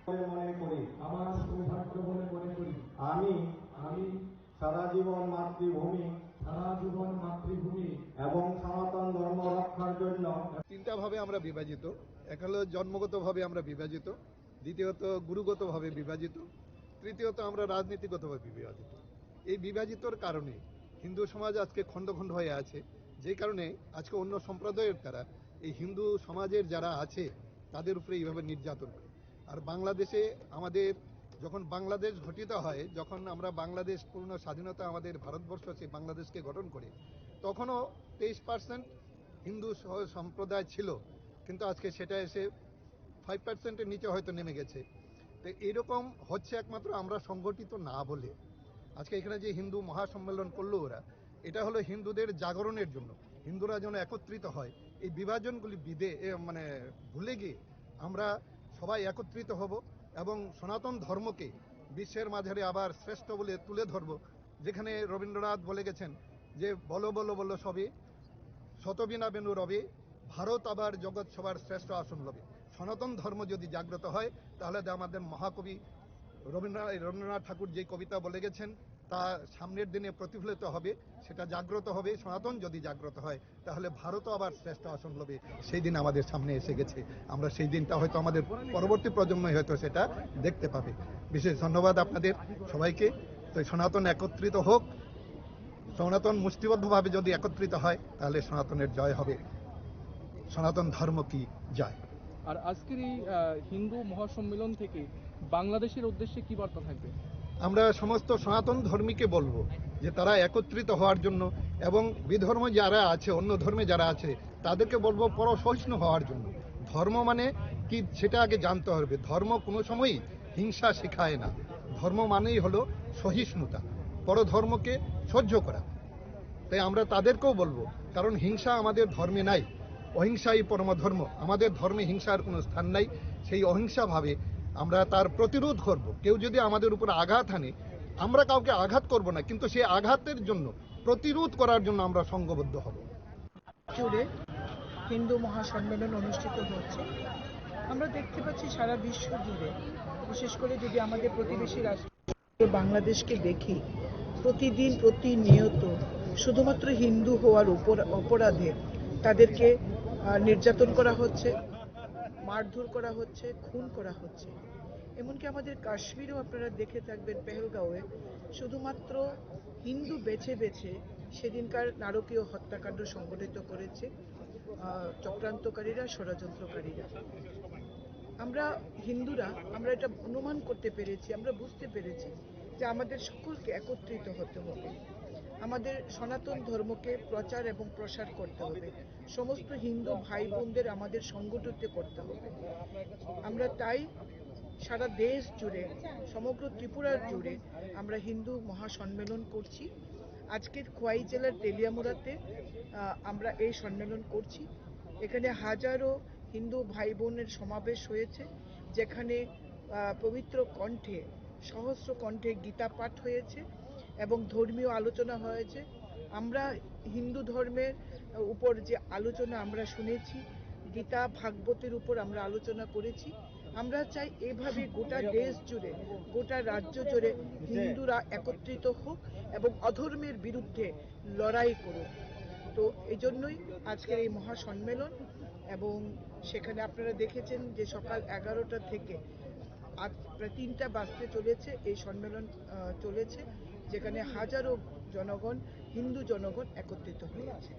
মনে করি আমার সৌভাগ্য বলে মনে করি আমি আমি সারা জীবন মাতৃভূমি এবং সনাতন ধর্ম রক্ষার জন্য তিনটা ভাবে আমরা বিভাজিত। এক হলো জন্মগতভাবে আমরা বিভাজিত, দ্বিতীয়ত গুরুগতভাবে বিভাজিত, তৃতীয়ত আমরা রাজনীতিগতভাবে বিভাজিত। এই বিভাজিতর কারণে হিন্দু সমাজ আজকে খণ্ড খণ্ড হয়ে আছে, যে কারণে আজকে অন্য সম্প্রদায়ের দ্বারা এই হিন্দু সমাজের যারা আছে তাদের উপরে এইভাবে নির্যাতন করে। আর বাংলাদেশে আমাদের যখন বাংলাদেশ গঠিত হয়, যখন আমরা বাংলাদেশ পূর্ণ স্বাধীনতা আমাদের ভারতবর্ষ সেই বাংলাদেশকে গঠন করে, তখনও 23% হিন্দু সম্প্রদায় ছিল, কিন্তু আজকে সেটা এসে 5%-এর নিচে হয়তো নেমে গেছে। তো এইরকম হচ্ছে একমাত্র আমরা সংগঠিত না বলে। আজকে এখানে যে হিন্দু মহাসম্মেলন করলো ওরা, এটা হলো হিন্দুদের জাগরণের জন্য, হিন্দুরা যেন একত্রিত হয়, এই বিভাজনগুলি ভুলে গিয়ে আমরা সবাই একত্রিত হব এবং সনাতন ধর্মকে বিশ্বের মাঝারে আবার শ্রেষ্ঠ বলে তুলে ধরব। যেখানে রবীন্দ্রনাথ বলে গেছেন যে বলো বলো বলো সবে, শতবিনা বেনু রবে, ভারত আবার জগৎ সবার শ্রেষ্ঠ আসন লবে। সনাতন ধর্ম যদি জাগ্রত হয়, তাহলে আমাদের মহাকবি রবীন্দ্রনাথ ঠাকুর যে কবিতা বলে গেছেন তা সামনের দিনে প্রতিফলিত হবে, সেটা জাগ্রত হবে। সনাতন যদি জাগ্রত হয়, তাহলে ভারতও আবার শ্রেষ্ঠ আসন লবে। সেই দিন আমাদের সামনে এসে গেছে, আমরা সেই দিনটা হয়তো আমাদের পরবর্তী প্রজন্মই হয়তো সেটা দেখতে পাবে। বিশেষ ধন্যবাদ আপনাদের সবাইকে। তো সনাতন একত্রিত হোক, সনাতন মুষ্টিবদ্ধভাবে যদি একত্রিত হয়, তাহলে সনাতনের জয় হবে। সনাতন ধর্ম কি জয়। আর আজকের এই হিন্দু মহাসম্মেলন থেকে বাংলাদেশের উদ্দেশ্যে কি বার্তা থাকবে? আমরা সমস্ত সনাতন ধর্মীকে বলবো যে তারা একত্রিত হওয়ার জন্য, এবং বিধর্ম যারা আছে, অন্য ধর্মে যারা আছে, তাদেরকে বলবো পরসহিষ্ণু হওয়ার জন্য। ধর্ম মানে কি সেটা আগে জানতে হবে। ধর্ম কোনো সময়ই হিংসা শেখায় না। ধর্ম মানেই হলো সহিষ্ণুতা, পরধর্মকে সহ্য করা। তাই আমরা তাদেরকেও বলবো, কারণ হিংসা আমাদের ধর্মে নাই, অহিংসাই পরম ধর্ম। আমাদের ধর্মে হিংসার কোনো স্থান নাই। সেই অহিংসাভাবে আমরা তার প্রতিরোধ করব। কেউ যদি আমাদের উপর আঘাত আনে, আমরা কাউকে আঘাত করব না, কিন্তু সেই আঘাতের জন্য প্রতিরোধ করার জন্য আমরা সংঘবদ্ধ হব। জুড়ে হিন্দু মহাসম্মেলন অনুষ্ঠিত হচ্ছে। আমরা দেখতে পাচ্ছি সারা বিশ্ব জুড়ে, বিশেষ করে যদি আমাদের প্রতিবেশী রাষ্ট্র বাংলাদেশকে দেখি, প্রতিদিন প্রতিনিয়ত শুধুমাত্র হিন্দু হওয়ার অপরাধে তাদেরকে নির্যাতন করা হচ্ছে, মারধর করা হচ্ছে, খুন করা হচ্ছে। এমনকি আমাদের কাশ্মীরেও আপনারা দেখে থাকবেন, পেহেলগাঁওয়ে শুধুমাত্র হিন্দু বেছে বেছে সেদিনকার নারকীয় হত্যাকাণ্ড সংঘটিত করেছে চক্রান্তকারীরা, ষড়যন্ত্রকারীরা। আমরা হিন্দুরা আমরা এটা অনুমান করতে পেরেছি, আমরা বুঝতে পেরেছি যে আমাদের সকলকে একত্রিত হতে হবে, আমাদের সনাতন ধর্মকে প্রচার এবং প্রসার করতে হবে, সমস্ত হিন্দু ভাই বোনদের আমাদের সংগঠিত করতে হবে। আমরা তাই সারা দেশ জুড়ে, সমগ্র ত্রিপুরার জুড়ে আমরা হিন্দু মহাসম্মেলন করছি। আজকের খোয়াই জেলার তেলিয়ামুড়াতে আমরা এই সম্মেলন করছি। এখানে হাজারো হিন্দু ভাই বোনের সমাবেশ হয়েছে, যেখানে পবিত্র কণ্ঠে, সহস্র কণ্ঠে গীতা পাঠ হয়েছে এবং ধর্মীয় আলোচনা হয়েছে। আমরা হিন্দু ধর্মের উপর যে আলোচনা আমরা শুনেছি, গীতা ভাগবতের উপর আমরা আলোচনা করেছি। আমরা চাই এভাবে গোটা দেশ জুড়ে, গোটা রাজ্য জুড়ে হিন্দুরা একত্রিত হোক এবং অধর্মের বিরুদ্ধে লড়াই করুক। তো এই জন্যই আজকের এই মহাসম্মেলন। এবং সেখানে আপনারা দেখেছেন যে সকাল 11টা থেকে আজ প্রায় 3টা বাজতে চলেছে এই সম্মেলন চলেছে, যেখানে হাজারো জনগণ, হিন্দু জনগণ একত্রিত হয়েছে।